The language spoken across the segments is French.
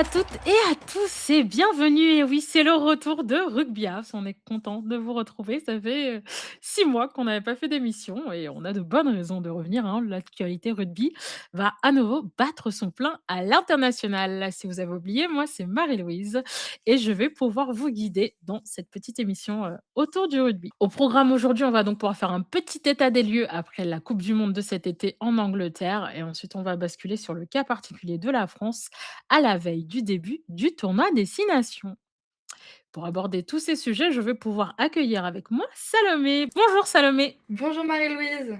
à toutes et à tous et bienvenue. Et oui, c'est le retour de Rugby House. On est content de vous retrouver. Ça fait 6 mois qu'on n'avait pas fait d'émission et on a de bonnes raisons de revenir, hein. L'actualité rugby va à nouveau battre son plein à l'international. Si vous avez oublié, moi, c'est Marie-Louise et je vais pouvoir vous guider dans cette petite émission autour du rugby. Au programme aujourd'hui, on va donc pouvoir faire un petit état des lieux après la Coupe du Monde de cet été en Angleterre et ensuite on va basculer sur le cas particulier de la France à la veille du début du tournoi Destination. Pour aborder tous ces sujets, je vais pouvoir accueillir avec moi Salomé. Bonjour Salomé. Bonjour Marie-Louise.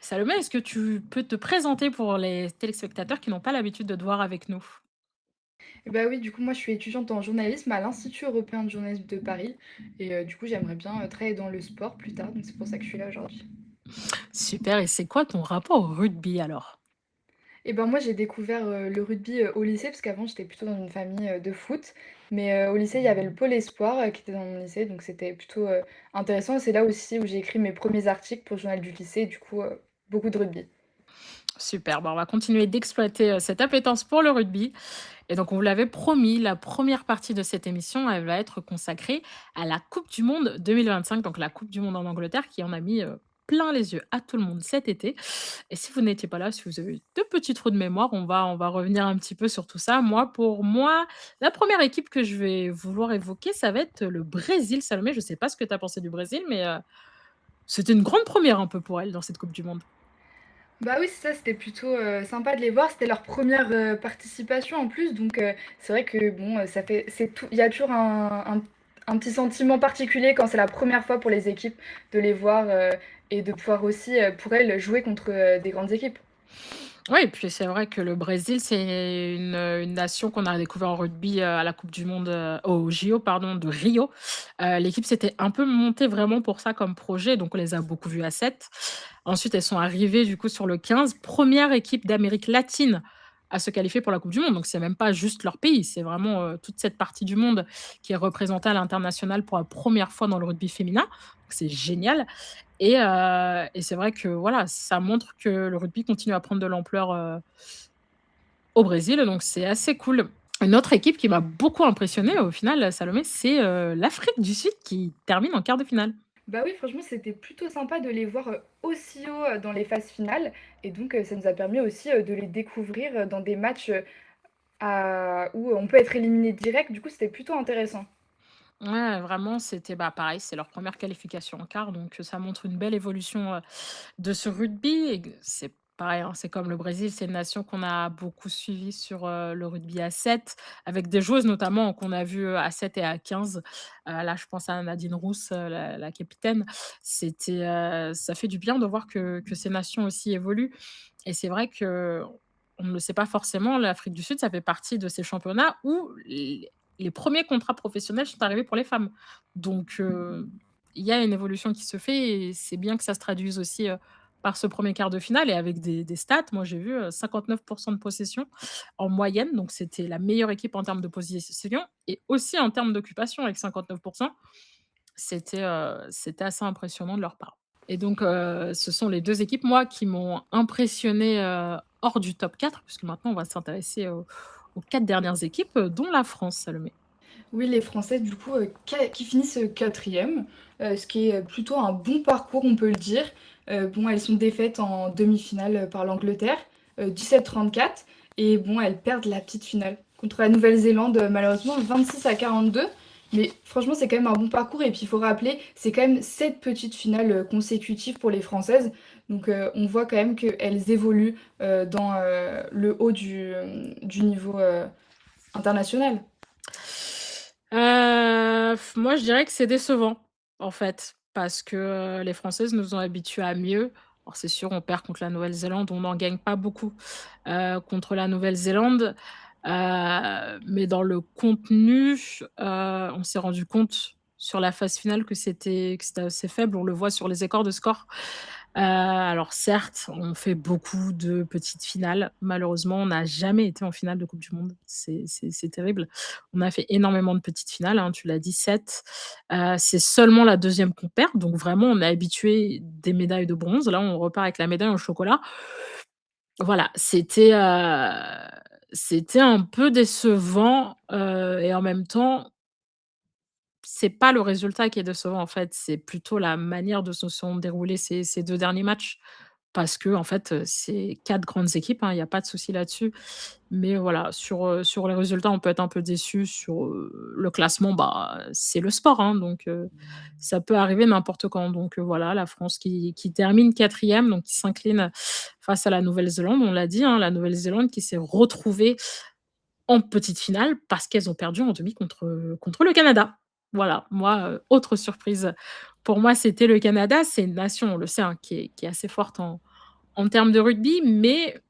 Salomé, est-ce que tu peux te présenter pour les téléspectateurs qui n'ont pas l'habitude de te voir avec nous? Bah oui, du coup, moi je suis étudiante en journalisme à l'Institut européen de journalisme de Paris et du coup, j'aimerais bien travailler dans le sport plus tard, donc c'est pour ça que je suis là aujourd'hui. Super, et c'est quoi ton rapport au rugby alors? Et ben moi, j'ai découvert le rugby au lycée, parce qu'avant j'étais plutôt dans une famille de foot, mais au lycée, il y avait le pôle espoir qui était dans mon lycée, donc c'était plutôt intéressant. Et c'est là aussi où j'ai écrit mes premiers articles pour le journal du lycée, et du coup, beaucoup de rugby. Super, bon, on va continuer d'exploiter cette appétence pour le rugby. Et donc, on vous l'avait promis, la première partie de cette émission, elle va être consacrée à la Coupe du Monde 2025, donc la Coupe du Monde en Angleterre qui en a mis plein les yeux à tout le monde cet été. Et si vous n'étiez pas là, si vous avez eu de petits trous de mémoire, on va revenir un petit peu sur tout ça. Moi, pour moi, la première équipe que je vais vouloir évoquer, ça va être le Brésil. Salomé, je ne sais pas ce que tu as pensé du Brésil, mais c'était une grande première un peu pour elle dans cette Coupe du Monde. Bah oui, c'est ça, c'était plutôt, sympa de les voir. C'était leur première participation en plus, donc c'est vrai que bon, ça fait c'est tout il y a toujours un petit sentiment particulier quand c'est la première fois pour les équipes de les voir, et de pouvoir aussi, pour elles, jouer contre, des grandes équipes. Oui, et puis c'est vrai que le Brésil, c'est une nation qu'on a découvert en rugby, à la coupe du monde, aux JO pardon, de Rio. L'équipe s'était un peu montée vraiment pour ça comme projet, donc on les a beaucoup vues à 7. Ensuite, elles sont arrivées du coup sur le 15, première équipe d'Amérique latine à se qualifier pour la coupe du monde. Donc c'est même pas juste leur pays, c'est vraiment, toute cette partie du monde qui est représentée à l'international pour la première fois dans le rugby féminin. Donc c'est génial. Et c'est vrai que voilà, ça montre que le rugby continue à prendre de l'ampleur, au Brésil, donc c'est assez cool. Une autre équipe qui m'a beaucoup impressionnée au final, Salomé, c'est, l'Afrique du Sud qui termine en quart de finale. Bah oui, franchement, c'était plutôt sympa de les voir, aussi haut, dans les phases finales, et donc ça nous a permis aussi, de les découvrir, dans des matchs, à où on peut être éliminé direct. Du coup, c'était plutôt intéressant. Ouais, vraiment, c'était, bah, pareil, c'est leur première qualification en quart, donc ça montre une belle évolution, de ce rugby et que c'est pareil, hein, c'est comme le Brésil, c'est une nation qu'on a beaucoup suivie sur, le rugby à 7 avec des joueuses notamment qu'on a vues, à 7 et à 15. Là, je pense à Nadine Roos, la capitaine. Ça fait du bien de voir que ces nations aussi évoluent et c'est vrai qu'on ne le sait pas forcément, l'Afrique du Sud, ça fait partie de ces championnats où les premiers contrats professionnels sont arrivés pour les femmes. Donc il y a une évolution qui se fait et c'est bien que ça se traduise aussi, par ce premier quart de finale et avec des stats. Moi, j'ai vu, 59 de possession en moyenne, donc c'était la meilleure équipe en termes de possession et aussi en termes d'occupation avec 59. C'était assez impressionnant de leur part et donc ce sont les 2 équipes, moi, qui m'ont impressionnée, hors du top 4 puisque maintenant on va s'intéresser aux 4 dernières équipes, dont la France, Salomé. Oui, les Français, du coup, qui finissent, 4e, ce qui est, plutôt un bon parcours, on peut le dire. Bon, elles sont défaites en demi-finale, par l'Angleterre, 17-34, et bon, elles perdent la petite finale contre la Nouvelle-Zélande, malheureusement 26-42. Mais franchement, c'est quand même un bon parcours, et puis il faut rappeler, c'est quand même 7 petites finales, consécutives pour les Françaises. Donc on voit quand même qu'elles évoluent, dans, le haut du niveau, international. Moi, je dirais que c'est décevant, en fait, parce que, les Françaises nous ont habitués à mieux. Alors c'est sûr, on perd contre la Nouvelle-Zélande, on n'en gagne pas beaucoup, contre la Nouvelle-Zélande, mais dans le contenu, on s'est rendu compte sur la phase finale que c'était assez faible. On le voit sur les écarts de score. Alors certes, on fait beaucoup de petites finales. Malheureusement, on n'a jamais été en finale de coupe du monde. C'est terrible. On a fait énormément de petites finales, hein, tu l'as dit 7. C'est seulement la deuxième qu'on perd, donc vraiment on est habitué des médailles de bronze. Là, on repart avec la médaille en chocolat. Voilà, C'était un peu décevant, et en même temps, c'est pas le résultat qui est décevant, en fait, c'est plutôt la manière dont se sont déroulés ces 2 derniers matchs. Parce qu'en fait, c'est 4 grandes équipes, hein, il y a pas de souci là-dessus. Mais voilà, sur les résultats, on peut être un peu déçu. Sur, le classement, bah, c'est le sport, hein, donc ça peut arriver n'importe quand. Donc voilà, la France qui termine 4e, donc qui s'incline face à la Nouvelle-Zélande. On l'a dit, hein, la Nouvelle-Zélande qui s'est retrouvée en petite finale parce qu'elles ont perdu en demi contre le Canada. Voilà, moi, autre surprise pour moi, c'était le Canada. C'est une nation, on le sait, hein, qui est assez forte en termes de rugby, mais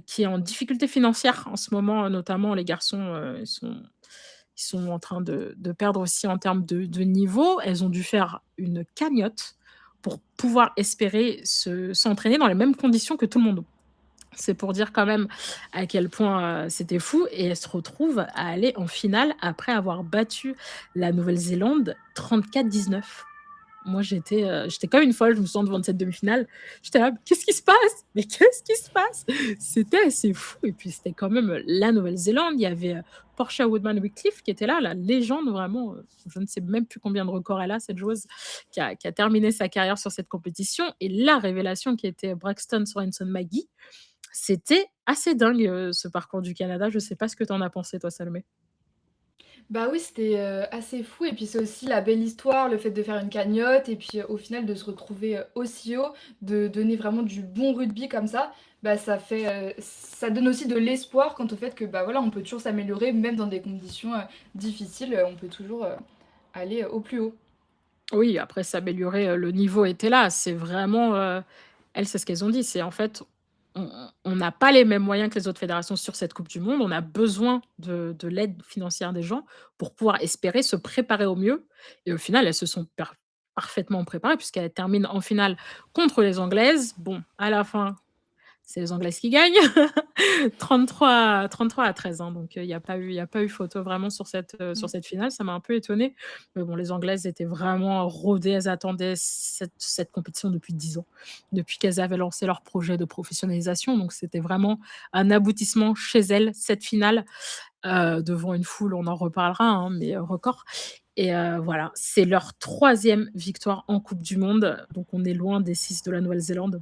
qui est en difficulté financière en ce moment, notamment les garçons, ils sont en train de perdre aussi en termes de niveau. Elles ont dû faire une cagnotte pour pouvoir espérer s'entraîner dans les mêmes conditions que tout le monde. C'est pour dire quand même à quel point, c'était fou, et elles se retrouvent à aller en finale après avoir battu la Nouvelle-Zélande 34-19. Moi, j'étais comme une folle, je me souviens devant cette demi-finale. J'étais là: «Qu'est-ce qui se passe? Mais qu'est-ce qui se passe?» C'était assez fou, et puis c'était quand même, la Nouvelle-Zélande. Il y avait, Portia Woodman-Wickliffe qui était là, la légende vraiment, je ne sais même plus combien de records elle a, cette joueuse, qui a terminé sa carrière sur cette compétition, et la révélation qui était Braxton Sorenson-Magee. C'était assez dingue, ce parcours du Canada. Je sais pas ce que tu en as pensé toi, Salomé? Bah oui, c'était, assez fou et puis c'est aussi la belle histoire, le fait de faire une cagnotte et puis, au final de se retrouver, aussi haut, de donner vraiment du bon rugby comme ça, bah, ça donne aussi de l'espoir quant au fait que, bah, voilà, on peut toujours s'améliorer même dans des conditions, difficiles, on peut toujours, aller, au plus haut. Oui, après s'améliorer, le niveau était là. C'est vraiment, elles, c'est ce qu'elles ont dit, c'est en fait, on n'a pas les mêmes moyens que les autres fédérations sur cette coupe du monde. On a besoin de l'aide financière des gens pour pouvoir espérer se préparer au mieux, et au final, elles se sont parfaitement préparées puisqu'elles terminent en finale contre les Anglaises. Bon, à la fin, c'est les Anglaises qui gagnent. 33-13, hein, donc il y a pas eu photo vraiment sur Mmh. cette finale. Ça m'a un peu étonnée, mais bon, les Anglaises étaient vraiment rodées. Elles attendaient cette compétition depuis 10 ans, depuis qu'elles avaient lancé leur projet de professionnalisation, donc c'était vraiment un aboutissement chez elles, cette finale, devant une foule, on en reparlera, hein, mais record, et voilà, c'est leur 3e victoire en coupe du monde, donc on est loin des 6 de la Nouvelle-Zélande.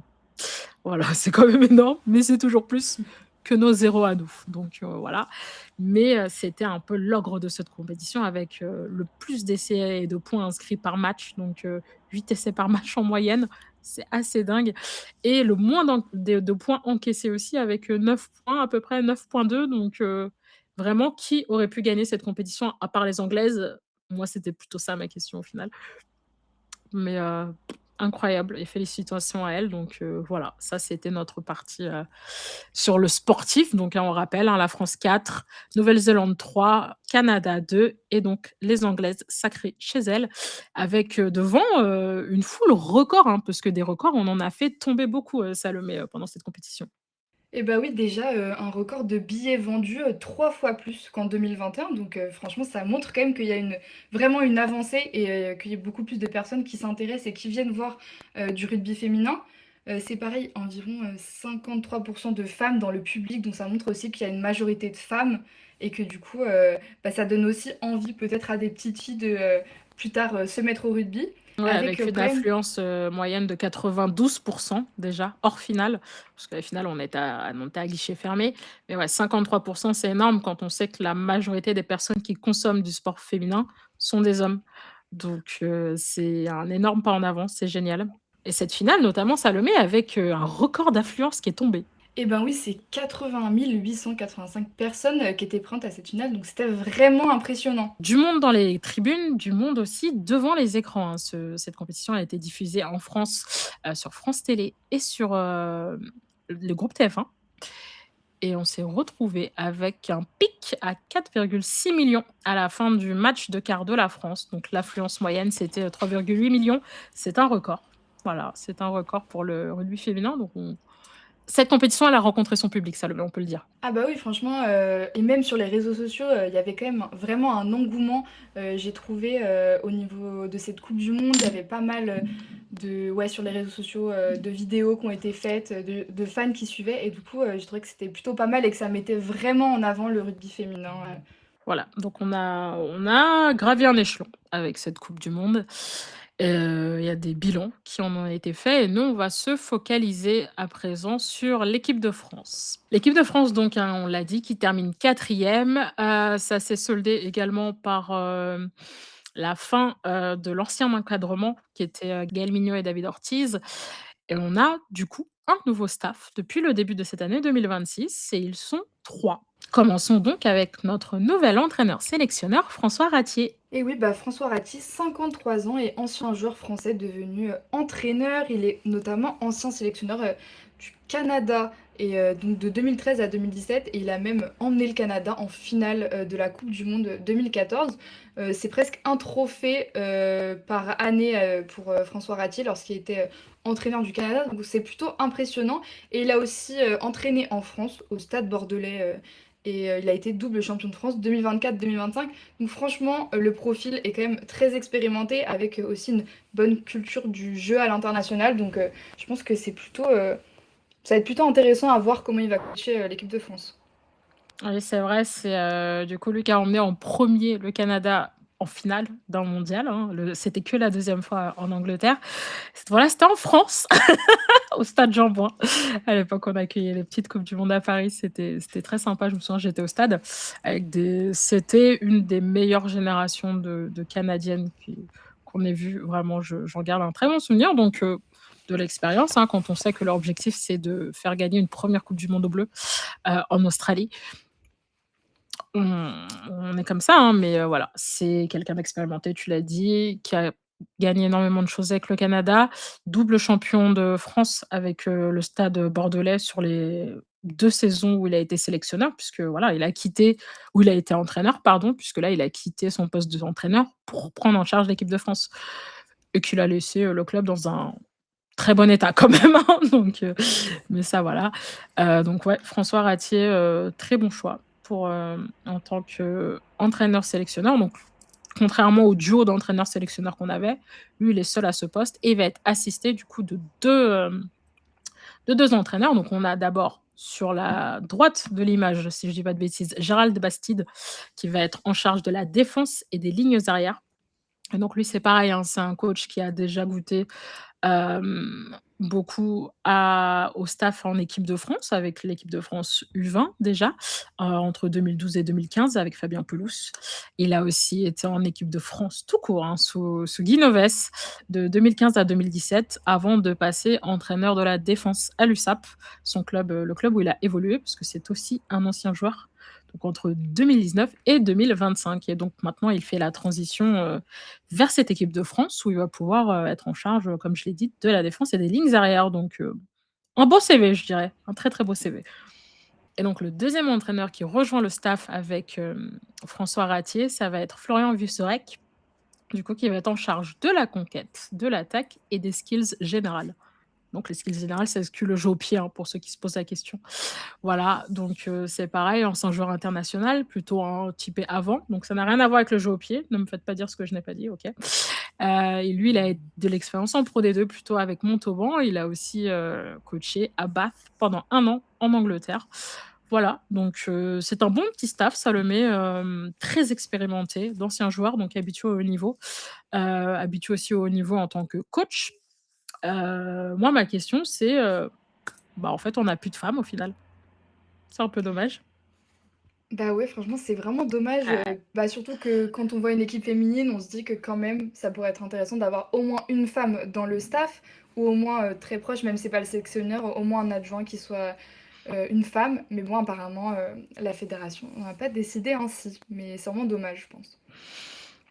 Voilà, c'est quand même énorme, mais c'est toujours plus que nos 0 à nous. Donc voilà. Mais c'était un peu l'ogre de cette compétition avec, le plus d'essais et de points inscrits par match, donc 8 essais par match en moyenne. C'est assez dingue, et le moins de points encaissés aussi avec, 9 points, à peu près 9,2, donc vraiment qui aurait pu gagner cette compétition à part les Anglaises? Moi, c'était plutôt ça ma question au final. Mais incroyable, et félicitations à elle. Donc voilà, ça c'était notre partie, sur le sportif. Donc on rappelle, hein, la France 4, Nouvelle-Zélande 3, Canada 2, et donc les Anglaises sacrées chez elles avec, devant, une foule record, hein, parce que des records, on en a fait tomber beaucoup, Salomé, pendant cette compétition. Et bah, oui, déjà, un record de billets vendus, 3 fois plus qu'en 2021 donc franchement, ça montre quand même qu'il y a vraiment une avancée et qu'il y a beaucoup plus de personnes qui s'intéressent et qui viennent voir, du rugby féminin. C'est pareil, environ, 53 de femmes dans le public, donc ça montre aussi qu'il y a une majorité de femmes et que du coup, bah, ça donne aussi envie peut-être à des petites filles de, plus tard, se mettre au rugby Ouais, avec, avec une quand même. affluence, moyenne de 92 déjà, hors finale, parce que la finale, on était à guichet fermé. Mais ouais, 53, c'est énorme quand on sait que la majorité des personnes qui consomment du sport féminin sont des hommes. Donc c'est un énorme pas en avant, c'est génial, et cette finale notamment, ça le met avec, un record d'affluence qui est tombé. Eh ben oui, c'est 80 885 personnes, qui étaient présentes à cette finale, donc c'était vraiment impressionnant. Du monde dans les tribunes, du monde aussi devant les écrans, hein. Cette compétition a été diffusée en France, sur France Télé et sur, le groupe TF1, et on s'est retrouvé avec un pic à 4,6 millions à la fin du match de quart de la France. Donc l'affluence moyenne, c'était, 3,8 millions. C'est un record. Voilà, c'est un record pour le rugby féminin, donc on Cette compétition, elle a rencontré son public, Salomé, on peut le dire. Ah bah oui, franchement, et même sur les réseaux sociaux, il y avait quand même vraiment un engouement, j'ai trouvé, au niveau de cette coupe du monde. Il y avait pas mal, de ouais, sur les réseaux sociaux, de vidéos qui ont été faites, de fans qui suivaient et du coup, j'ai trouvé que c'était plutôt pas mal et que ça mettait vraiment en avant le rugby féminin, Voilà, donc on a gravi un échelon avec cette coupe du monde. Il y a des bilans qui en ont été faits et nous, on va se focaliser à présent sur l'équipe de France. L'équipe de France donc, hein, on l'a dit, qui termine 4e. Ça s'est soldé également par, la fin, de l'ancien encadrement qui était, Gaël Mignot et David Ortiz et on a du coup un nouveau staff depuis le début de cette année 2026 et ils sont 3. Commençons donc avec notre nouvel entraîneur sélectionneur François Ratier. et oui, bah, François Ratti, 53 ans et ancien joueur français devenu, entraîneur. Il est notamment ancien sélectionneur, du Canada et donc de 2013 à 2017 et il a même emmené le Canada en finale, de la coupe du monde 2014. C'est presque un trophée, par année, pour, François Ratti lorsqu'il était, entraîneur du Canada, donc c'est plutôt impressionnant et il a aussi, entraîné en France au Stade Bordelais, et il a été double champion de France 2024-2025. Donc franchement, le profil est quand même très expérimenté avec, aussi une bonne culture du jeu à l'international. Donc je pense que c'est plutôt, ça va être plutôt intéressant à voir comment il va coacher, l'équipe de France. Oui, c'est vrai, c'est, du coup, lui qui a emmené en premier le Canada en finale d'un mondial, hein. C'était que la deuxième fois en Angleterre. Voilà, c'était en France, au stade Jean-Bouin. À l'époque, on accueillait les petites coupes du monde à Paris, c'était très sympa. Je me souviens, j'étais au stade avec des c'était une des meilleures générations de Canadiennes qu'on ait vues. Vraiment, j'en garde un très bon souvenir donc de l'expérience, hein, quand on sait que leur objectif, c'est de faire gagner une première coupe du monde aux Bleus, en Australie. On est comme ça, hein, mais voilà, c'est quelqu'un d'expérimenté, tu l'as dit, qui a gagné énormément de choses avec le Canada, double champion de France avec, le Stade Bordelais sur les 2 saisons où il a été sélectionneur puisque voilà, il a quitté où il a été entraîneur pardon, puisque là, il a quitté son poste d'entraîneur pour prendre en charge l'équipe de France et qu'il a laissé, le club dans un très bon état quand même, hein, donc mais ça voilà. Donc ouais, François Ratier, très bon choix pour, en tant qu'entraîneur sélectionneur. Donc contrairement au duo d'entraîneurs sélectionneurs qu'on avait, lui, il est seul à ce poste et il va être assisté du coup de 2 entraîneurs. Donc on a d'abord sur la droite de l'image, si je dis pas de bêtises, Gérald Bastide qui va être en charge de la défense et des lignes arrières et donc lui, c'est pareil, hein, c'est un coach qui a déjà goûté beaucoup à au staff en équipe de France, avec l'équipe de France U20 déjà, entre 2012 et 2015 avec Fabien Pelouse. Il a aussi été en équipe de France tout court, hein, sous Guy Novès de 2015 à 2017 avant de passer entraîneur de la défense à l'USAP, son club, le club où il a évolué parce que c'est aussi un ancien joueur, donc entre 2019 et 2025 et donc maintenant il fait la transition, vers cette équipe de France où il va pouvoir, être en charge, comme je l'ai dit, de la défense et des lignes arrières donc un beau CV, je dirais, un très, très beau CV et donc le deuxième entraîneur qui rejoint le staff avec, François Ratier, ça va être Florian Wussorek, du coup qui va être en charge de la conquête, de l'attaque et des skills générales. Donc les skills générales, ça exclut le jeu au pied, hein, pour ceux qui se posent la question. Voilà, donc c'est pareil, ancien joueur international, plutôt un typé avant, donc ça n'a rien à voir avec le jeu au pied. Ne me faites pas dire ce que je n'ai pas dit, OK? Et lui, il a de l'expérience en Pro D2 plutôt avec Montauban. Il a aussi, coaché à Bath pendant 1 an en Angleterre. Voilà, donc c'est un bon petit staff, Salomé, très expérimenté, d'anciens joueurs, donc habitués au haut niveau, habitués aussi au haut niveau en tant que coach. Moi, ma question, c'est, bah, en fait, on n'a plus de femmes au final. C'est un peu dommage. Bah ouais, franchement, c'est vraiment dommage, bah, surtout que quand on voit une équipe féminine, on se dit que quand même, ça pourrait être intéressant d'avoir au moins une femme dans le staff ou au moins, très proche, même si c'est pas le sélectionneur, au moins un adjoint qui soit, une femme. Mais bon, apparemment, la fédération n'a pas décidé ainsi, mais c'est vraiment dommage, je pense.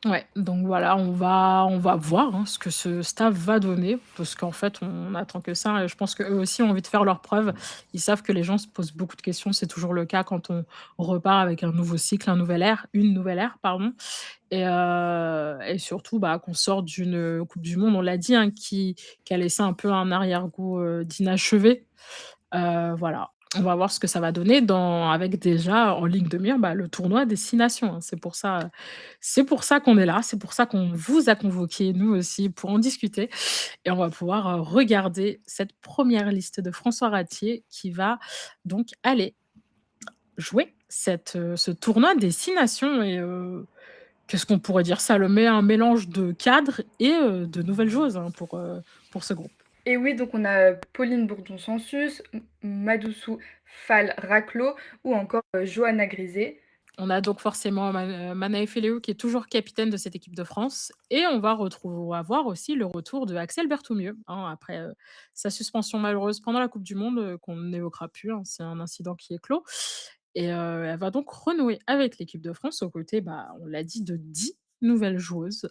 Ouais, donc voilà, on va voir, hein, ce que ce staff va donner parce qu'en fait, on attend que ça et je pense qu'eux aussi ont envie de faire leurs preuves. Ils savent que les gens se posent beaucoup de questions, c'est toujours le cas quand on repart avec un nouveau cycle, un nouvel ère une nouvelle ère, pardon et surtout, bah, qu'on sort d'une, coupe du monde, on l'a dit, hein, qui a laissé un peu un arrière-goût, d'inachevé. Voilà, on va voir ce que ça va donner avec déjà en ligne de mire, le tournoi Destination, hein. C'est pour ça qu'on est là, c'est pour ça qu'on vous a convoqués, nous aussi, pour en discuter et on va pouvoir, regarder cette première liste de François Ratier qui va donc aller jouer ce tournoi Destination et qu'est-ce qu'on pourrait dire? Salomé, un mélange de cadres et de nouvelles choses, hein, pour ce groupe. Et oui, donc on a Pauline Bourdon-Sansus, Madoussou Fall-Raclos ou encore, Johanna Grisé. On a donc forcément Manaë Feléo qui est toujours capitaine de cette équipe de France et on va avoir aussi le retour de Axel Berthoumieux, hein, après, sa suspension malheureuse pendant la coupe du monde, qu'on n'évoquera plus, hein. C'est un incident qui est clos et elle va donc renouer avec l'équipe de France aux côtés, on l'a dit, de 10 nouvelles joueuses,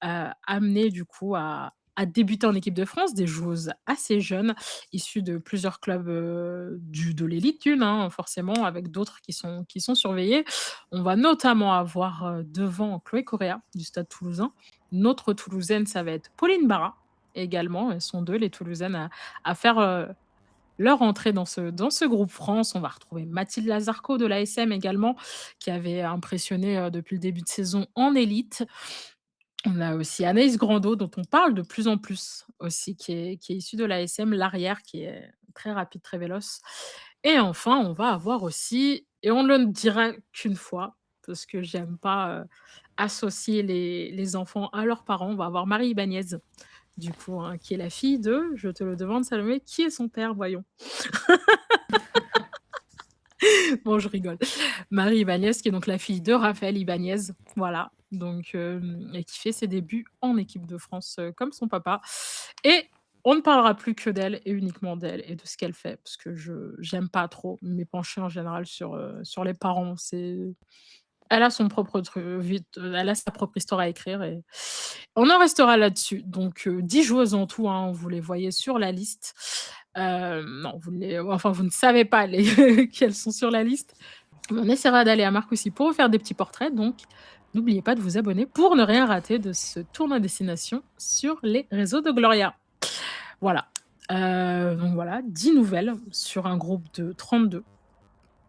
amenées du coup à débuter en équipe de France, des joueuses assez jeunes, issues de plusieurs clubs, de l'élite 1, hein, forcément, avec d'autres qui sont surveillées. On va notamment avoir, devant Chloé Correa du Stade Toulousain. Notre Toulousaine, ça va être Pauline Barra également. Elles sont 2 les Toulousaines à faire, leur entrée dans ce groupe France. On va retrouver Mathilde Lazarco de l'ASM également, qui avait impressionné, depuis le début de saison en élite. On a aussi Anaïs Grandot dont on parle de plus en plus aussi, qui est issue de l'ASM, l'arrière qui est très rapide, très véloce et enfin, on va avoir aussi et on ne le dira qu'une fois parce que j'aime pas, associer les enfants à leurs parents. On va avoir Marie Ibanez, du coup, hein, qui est la fille de, je te le demande Salomé, qui est son père? Voyons. Bon, je rigole. Marie Ibanez, qui est donc la fille de Raphaël Ibanez, voilà, donc et qui fait ses débuts en équipe de France, comme son papa et on ne parlera plus que d'elle et uniquement d'elle et de ce qu'elle fait parce que je j'aime pas trop m'épancher en général sur les parents. Elle a son propre elle a sa propre histoire à écrire et on en restera là-dessus. Donc 10 joueuses en tout, hein, vous les voyez sur la liste. Non, vous ne savez pas les qu'elles sont sur la liste. On essaiera d'aller à Marcoussis pour vous faire des petits portraits, donc n'oubliez pas de vous abonner pour ne rien rater de ce tournoi destination sur les réseaux de Gloria. Voilà, donc voilà, 10 nouvelles sur un groupe de 32.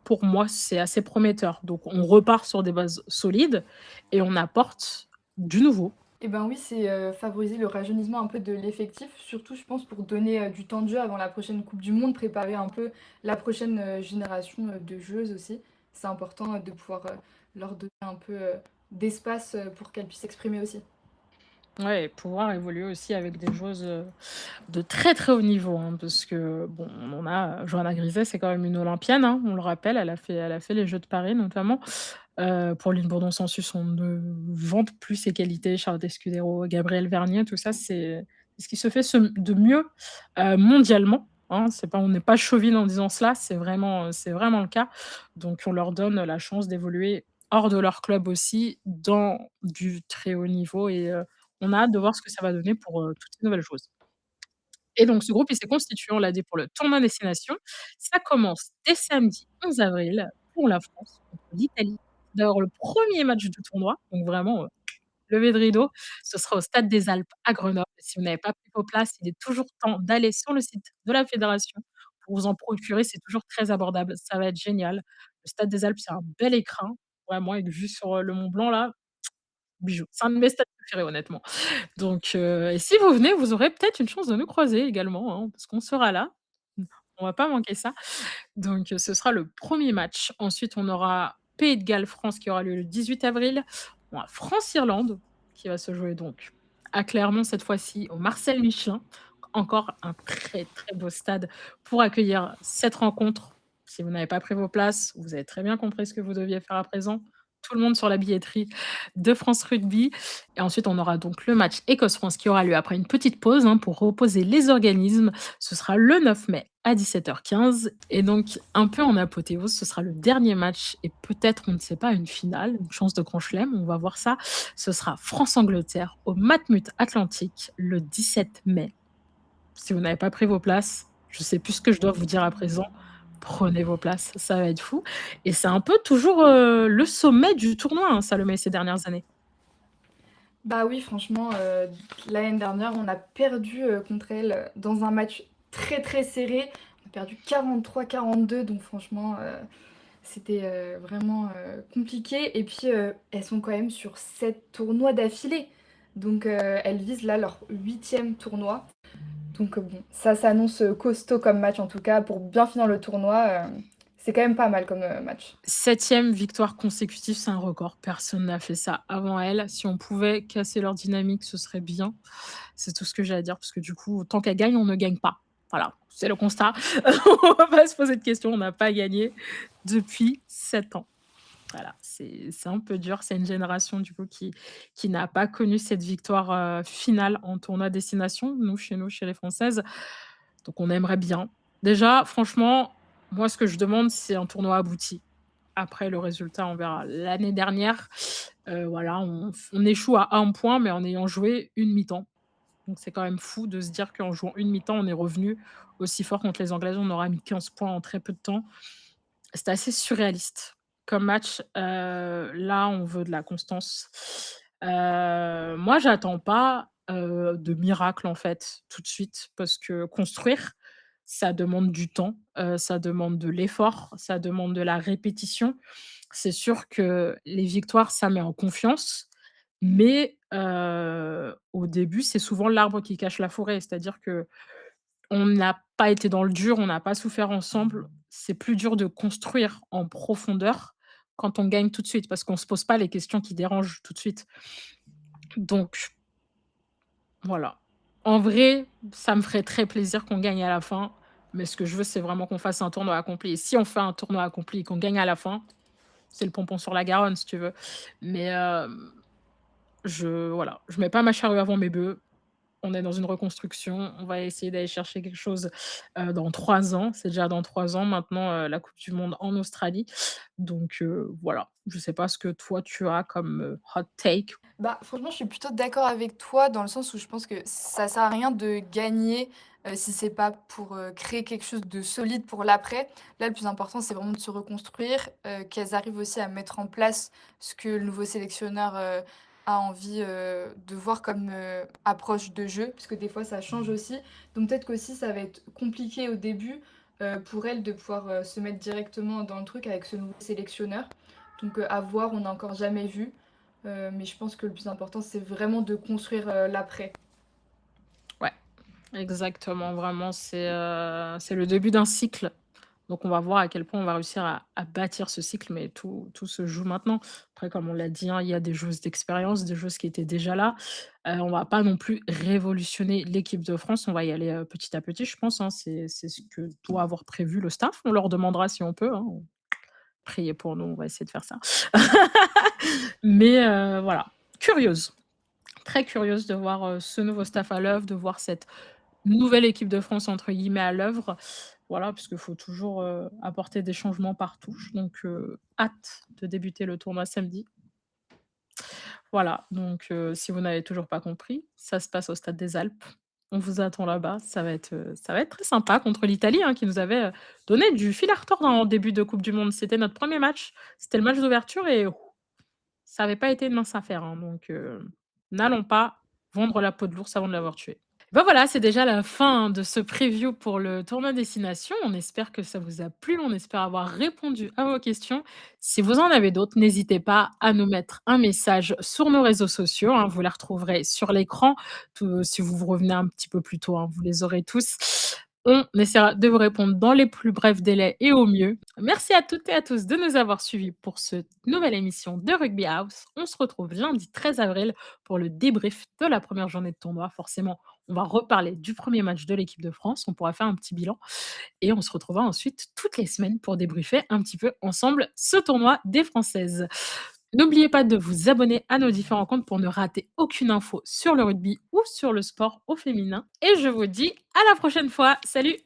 Pour moi, c'est assez prometteur. Donc on repart sur des bases solides et on apporte du nouveau. Et ben oui, c'est, favoriser le rajeunissement un peu de l'effectif, surtout je pense pour donner, du temps de jeu avant la prochaine coupe du monde, préparer un peu la prochaine, génération, de joueuses aussi. C'est important, de pouvoir, leur donner un peu, d'espace, pour qu'elles puissent s'exprimer aussi. Ouais, et pouvoir évoluer aussi avec des joueuses, de très, très haut niveau, hein, parce que bon, on a Johanna Griset, c'est quand même une olympienne, hein, on le rappelle, elle a fait les Jeux de Paris notamment. Pauline Bourdon-Sansus, on ne vante plus ses qualités, Charlotte Escudero, Gabrielle Vernier, tout ça, c'est ce qui se fait de mieux, mondialement, hein. C'est pas On n'est pas chauvine en disant cela, c'est vraiment le cas. Donc on leur donne la chance d'évoluer hors de leur club aussi, dans du très haut niveau et on a hâte de voir ce que ça va donner pour, toutes ces nouvelles choses. Et donc ce groupe, il s'est constitué, on l'a dit, pour le tournoi destination. Ça commence dès samedi 11 avril pour la France contre l'Italie. D'ailleurs le premier match du tournoi, donc vraiment, lever de rideau. Ce sera au Stade des Alpes à Grenoble. Si vous n'avez pas pris vos places, il est toujours temps d'aller sur le site de la fédération pour vous en procurer, c'est toujours très abordable, ça va être génial. Le Stade des Alpes, c'est un bel écrin, vraiment avec vue sur, le Mont Blanc là, bijou. C'est un de mes stades préférés honnêtement. Donc et si vous venez, vous aurez peut-être une chance de nous croiser également, hein, parce qu'on sera là. On va pas manquer ça. Donc ce sera le premier match. Ensuite, on aura Pays de Galles-France qui aura lieu le 18 avril. On a France-Irlande qui va se jouer donc à Clermont cette fois-ci, au Marcel Michelin. Encore un très, très beau stade pour accueillir cette rencontre. Si vous n'avez pas pris vos places, vous avez très bien compris ce que vous deviez faire à présent. Tout le monde sur la billetterie de France Rugby et ensuite on aura donc le match Écosse-France qui aura lieu après une petite pause, hein, pour reposer les organismes. Ce sera le 9 mai à 17h15 et donc un peu en apothéose, ce sera le dernier match et peut-être, on ne sait pas, une finale, une chance de grand chelem, on va voir ça. Ce sera France-Angleterre au Matmut Atlantique le 17 mai. Si vous n'avez pas pris vos places, je sais plus ce que je dois vous dire à présent. Prenez vos places, ça va être fou et c'est un peu toujours, le sommet du tournoi, hein, Salomé, ces dernières années. Bah oui, franchement, l'année dernière, on a perdu, contre elle, dans un match très, très serré. a perdu 43-42 donc franchement, c'était, vraiment, compliqué et puis, elles sont quand même sur 7 tournois d'affilée. Donc, elles visent là leur 8e tournoi. Donc, bon, ça s'annonce, costaud comme match en tout cas pour bien finir le tournoi, c'est quand même pas mal comme, match. 7e victoire consécutive, c'est un record. Personne n'a fait ça avant elle. Si on pouvait casser leur dynamique, ce serait bien. C'est tout ce que j'ai à dire parce que du coup, tant qu'elle gagne, on ne gagne pas. Voilà, c'est le constat. On va pas se poser de questions, on n'a pas gagné depuis 7 ans. Voilà, c'est un peu dur. C'est une génération du coup qui n'a pas connu cette victoire, finale en tournoi destination, nous, chez nous, chez les Françaises. Donc on aimerait bien. Déjà, franchement, moi, ce que je demande, c'est un tournoi abouti. Après le résultat, on verra. L'année dernière, voilà, on échoue à 1 point, mais en ayant joué une mi-temps. Donc c'est quand même fou de se dire qu'en jouant une mi-temps, on est revenu aussi fort contre les Anglaises. On aura mis 15 points en très peu de temps. C'était assez surréaliste comme match. Là, on veut de la constance. Moi, j'attends pas, de miracle, en fait, tout de suite, parce que construire, ça demande du temps, ça demande de l'effort, ça demande de la répétition. C'est sûr que les victoires, ça met en confiance, mais au début, c'est souvent l'arbre qui cache la forêt. C'est-à-dire que on n'a pas été dans le dur, on n'a pas souffert ensemble. C'est plus dur de construire en profondeur quand on gagne tout de suite, parce qu'on se pose pas les questions qui dérangent tout de suite. Donc voilà. En vrai, ça me ferait très plaisir qu'on gagne à la fin, mais ce que je veux, c'est vraiment qu'on fasse un tournoi accompli et si on fait un tournoi accompli et qu'on gagne à la fin, c'est le pompon sur la Garonne, si tu veux. Mais je mets pas ma charrue avant mes bœufs. On est dans une reconstruction, on va essayer d'aller chercher quelque chose, dans 3 ans. C'est déjà dans 3 ans maintenant, la coupe du monde en Australie. Donc voilà, je sais pas ce que toi tu as comme, hot take? Bah, franchement, je suis plutôt d'accord avec toi dans le sens où je pense que ça sert à rien de gagner, si c'est pas pour, créer quelque chose de solide pour l'après. Là, le plus important, c'est vraiment de se reconstruire, qu'elles arrivent aussi à mettre en place ce que le nouveau sélectionneur, a envie, de voir comme, approche de jeu, parce que des fois ça change aussi. Donc peut-être qu'aussi ça va être compliqué au début, pour elles de pouvoir, se mettre directement dans le truc avec ce nouveau sélectionneur. Donc, à voir, on n'a encore jamais vu. Mais je pense que le plus important, c'est vraiment de construire, l'après. Ouais, exactement, vraiment c'est le début d'un cycle. Donc on va voir à quel point on va réussir à bâtir ce cycle, mais tout se joue maintenant. Après, comme on l'a dit, hein, il y a des joueuses d'expérience, des joueuses qui étaient déjà là. On va pas non plus révolutionner l'équipe de France, on va y aller, petit à petit, je pense, hein. C'est ce que doit avoir prévu le staff. On leur demandera si on peut, hein. Priez pour nous, on va essayer de faire ça. Mais voilà, curieuse, très curieuse de voir, ce nouveau staff à l'œuvre, de voir cette «nouvelle équipe de France» entre guillemets à l'œuvre. Voilà, puisqu'il faut toujours, apporter des changements par touche, donc hâte de débuter le tournoi samedi. Voilà, donc si vous n'avez toujours pas compris, ça se passe au Stade des Alpes. On vous attend là-bas, ça va être très sympa contre l'Italie, hein, qui nous avait, donné du fil à retordre en début de coupe du monde. C'était notre premier match, c'était le match d'ouverture et ça avait pas été une mince affaire, hein, donc n'allons pas vendre la peau de l'ours avant de l'avoir tué. Bah, voilà, c'est déjà la fin de ce preview pour le tournoi destination. On espère que ça vous a plu, on espère avoir répondu à vos questions. Si vous en avez d'autres, n'hésitez pas à nous mettre un message sur nos réseaux sociaux, hein, vous les retrouverez sur l'écran. Si vous vous revenez un petit peu plus tôt, hein, vous les aurez tous. On essaiera de vous répondre dans les plus brefs délais et au mieux. Merci à toutes et à tous de nous avoir suivis pour cette nouvelle émission de Rugby House. On se retrouve lundi 13 avril pour le débrief de la première journée de tournoi. Forcément, on va reparler du premier match de l'équipe de France. On pourra faire un petit bilan et on se retrouvera ensuite toutes les semaines pour débriefer un petit peu ensemble ce tournoi des Françaises. N'oubliez pas de vous abonner à nos différents comptes pour ne rater aucune info sur le rugby ou sur le sport au féminin. Et je vous dis à la prochaine fois. Salut!